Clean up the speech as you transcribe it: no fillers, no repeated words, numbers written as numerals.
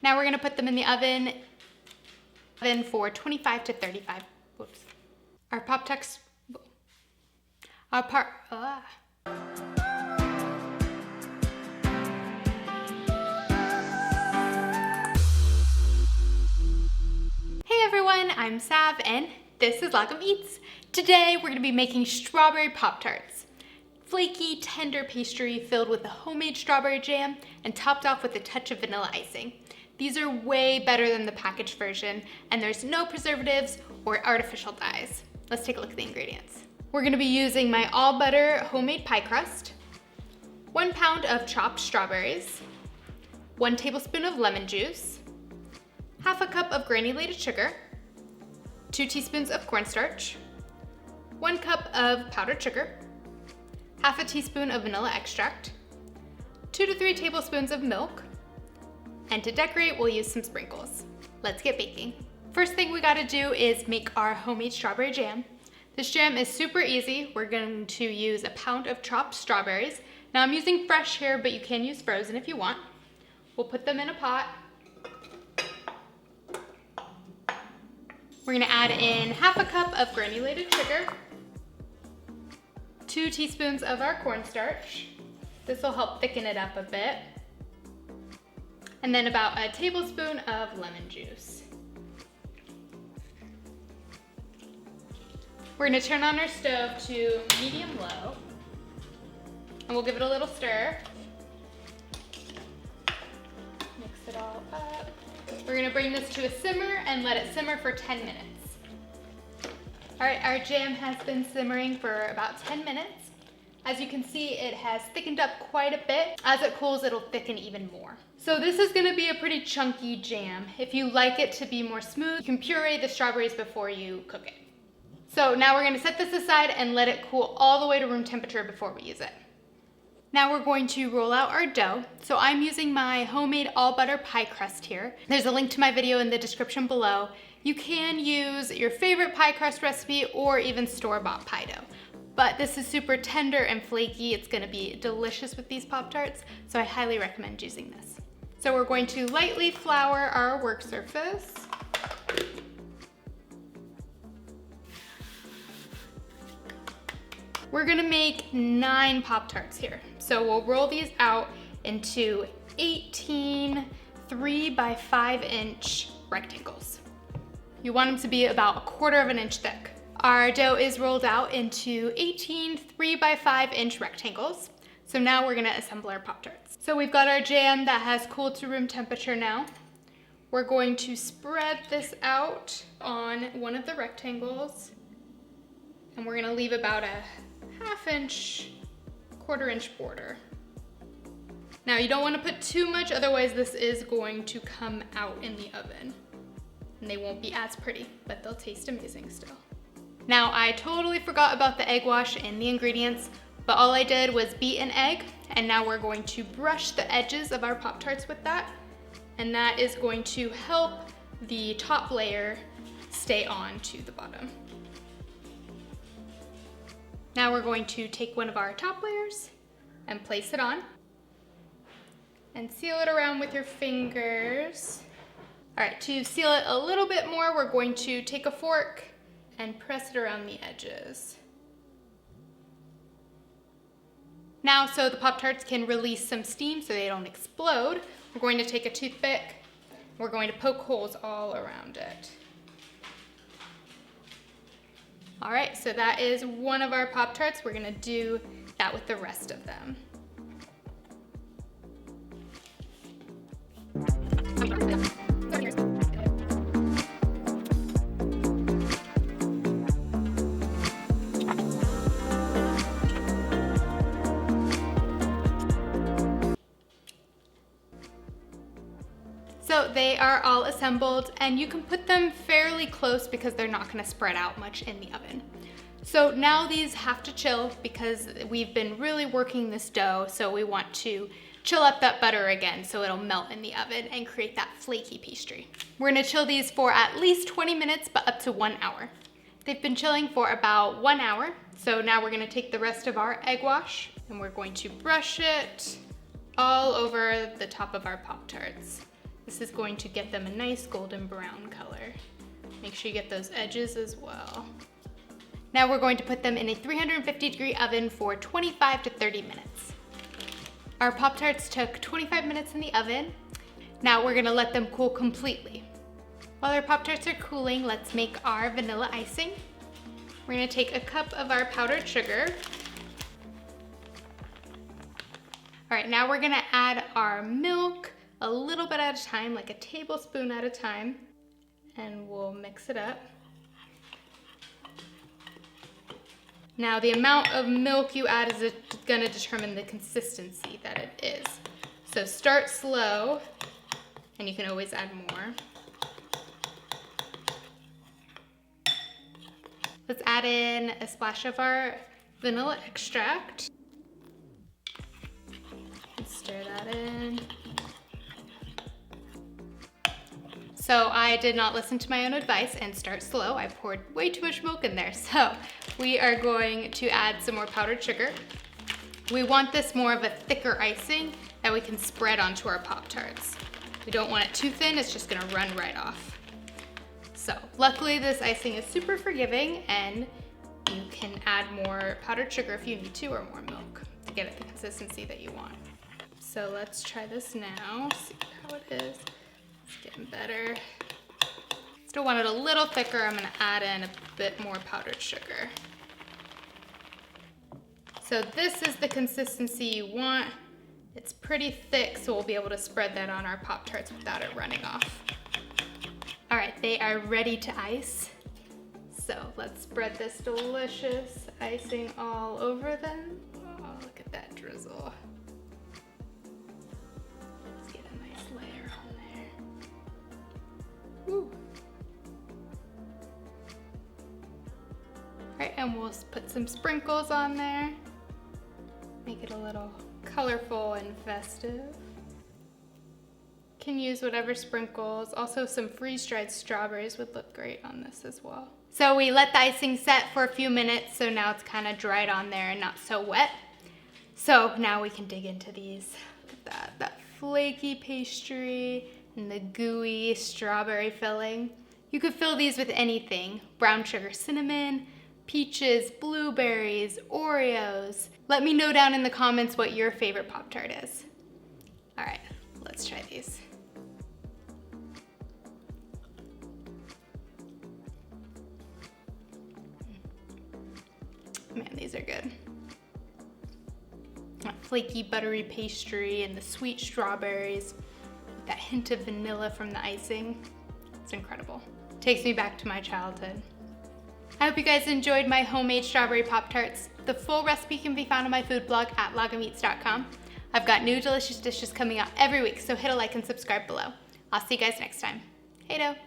Now we're gonna put them in the oven for 25 to 35. Whoops. Our Pop-Tarts. Hey everyone, I'm Sav and this is Lagom Eats. Today we're gonna be making strawberry Pop-Tarts. Flaky, tender pastry filled with a homemade strawberry jam and topped off with a touch of vanilla icing. These are way better than the packaged version and there's no preservatives or artificial dyes. Let's take a look at the ingredients. We're gonna be using my all butter homemade pie crust, 1 pound of chopped strawberries, 1 tablespoon of lemon juice, half a cup of granulated sugar, 2 teaspoons of cornstarch, 1 cup of powdered sugar, half a teaspoon of vanilla extract, 2 to 3 tablespoons of milk, and to decorate, we'll use some sprinkles. Let's get baking. First thing we gotta do is make our homemade strawberry jam. This jam is super easy. We're going to use a pound of chopped strawberries. Now I'm using fresh here, but you can use frozen if you want. We'll put them in a pot. We're gonna add in half a cup of granulated sugar, 2 teaspoons of our cornstarch. This will help thicken it up a bit. And then about a tablespoon of lemon juice. We're gonna turn on our stove to medium-low, and we'll give it a little stir. Mix it all up. We're gonna bring this to a simmer and let it simmer for 10 minutes. All right, our jam has been simmering for about 10 minutes. As you can see, it has thickened up quite a bit. As it cools, it'll thicken even more. So this is gonna be a pretty chunky jam. If you like it to be more smooth, you can puree the strawberries before you cook it. So now we're gonna set this aside and let it cool all the way to room temperature before we use it. Now we're going to roll out our dough. So I'm using my homemade all butter pie crust here. There's a link to my video in the description below. You can use your favorite pie crust recipe or even store-bought pie dough. But this is super tender and flaky. It's gonna be delicious with these Pop-Tarts, so I highly recommend using this. So we're going to lightly flour our work surface. We're gonna make 9 Pop-Tarts here. So we'll roll these out into 18 3 by 5 inch rectangles. You want them to be about 1/4 inch thick. Our dough is rolled out into 18 3 by 5 inch rectangles. So now we're gonna assemble our Pop-Tarts. So we've got our jam that has cooled to room temperature now. We're going to spread this out on one of the rectangles, and we're gonna leave about a 1/2 inch, 1/4 inch border. Now you don't wanna put too much, otherwise this is going to come out in the oven. And they won't be as pretty, but they'll taste amazing still. Now I totally forgot about the egg wash in the ingredients, but all I did was beat an egg, and now we're going to brush the edges of our Pop-Tarts with that, and that is going to help the top layer stay on to the bottom. Now we're going to take one of our top layers and place it on, and seal it around with your fingers. All right, to seal it a little bit more, we're going to take a fork and press it around the edges. Now, so the Pop-Tarts can release some steam so they don't explode, we're going to take a toothpick. We're going to poke holes all around it. All right, so that is one of our Pop-Tarts. We're gonna do that with the rest of them. So they are all assembled, and you can put them fairly close because they're not gonna spread out much in the oven. So now these have to chill because we've been really working this dough, so we want to chill up that butter again so it'll melt in the oven and create that flaky pastry. We're gonna chill these for at least 20 minutes, but up to 1 hour. They've been chilling for about 1 hour, so now we're gonna take the rest of our egg wash and we're going to brush it all over the top of our Pop-Tarts. This is going to get them a nice golden brown color. Make sure you get those edges as well. Now we're going to put them in a 350-degree oven for 25 to 30 minutes. Our Pop-Tarts took 25 minutes in the oven. Now we're gonna let them cool completely. While our Pop-Tarts are cooling, let's make our vanilla icing. We're gonna take a cup of our powdered sugar. All right, now we're gonna add our milk a little bit at a time, like a tablespoon at a time, and we'll mix it up. Now the amount of milk you add is gonna determine the consistency that it is. So start slow, and you can always add more. Let's add in a splash of our vanilla extract. Stir that in. So I did not listen to my own advice and start slow. I poured way too much milk in there. So we are going to add some more powdered sugar. We want this more of a thicker icing that we can spread onto our Pop-Tarts. We don't want it too thin, it's just gonna run right off. So luckily this icing is super forgiving and you can add more powdered sugar if you need to, or more milk to get it the consistency that you want. So let's try this now, see how it is. It's getting better. Still want it a little thicker. I'm gonna add in a bit more powdered sugar. So this is the consistency you want. It's pretty thick, so we'll be able to spread that on our Pop-Tarts without it running off. All right, they are ready to ice. So let's spread this delicious icing all over them. Oh, look at that drizzle. Let's get a nice layer on there. Woo. All right, and we'll put some sprinkles on there. Make it a little colorful and festive. Can use whatever sprinkles. Also some freeze-dried strawberries would look great on this as well. So we let the icing set for a few minutes, so now it's kind of dried on there and not so wet. So now we can dig into these. Look at that flaky pastry and the gooey strawberry filling. You could fill these with anything. Brown sugar cinnamon, peaches, blueberries, Oreos. Let me know down in the comments what your favorite Pop-Tart is. All right, let's try these. Man, these are good. That flaky buttery pastry and the sweet strawberries, with that hint of vanilla from the icing. It's incredible. Takes me back to my childhood. I hope you guys enjoyed my homemade strawberry Pop-Tarts. The full recipe can be found on my food blog at logomeats.com. I've got new delicious dishes coming out every week, so hit a like and subscribe below. I'll see you guys next time. Hey-do.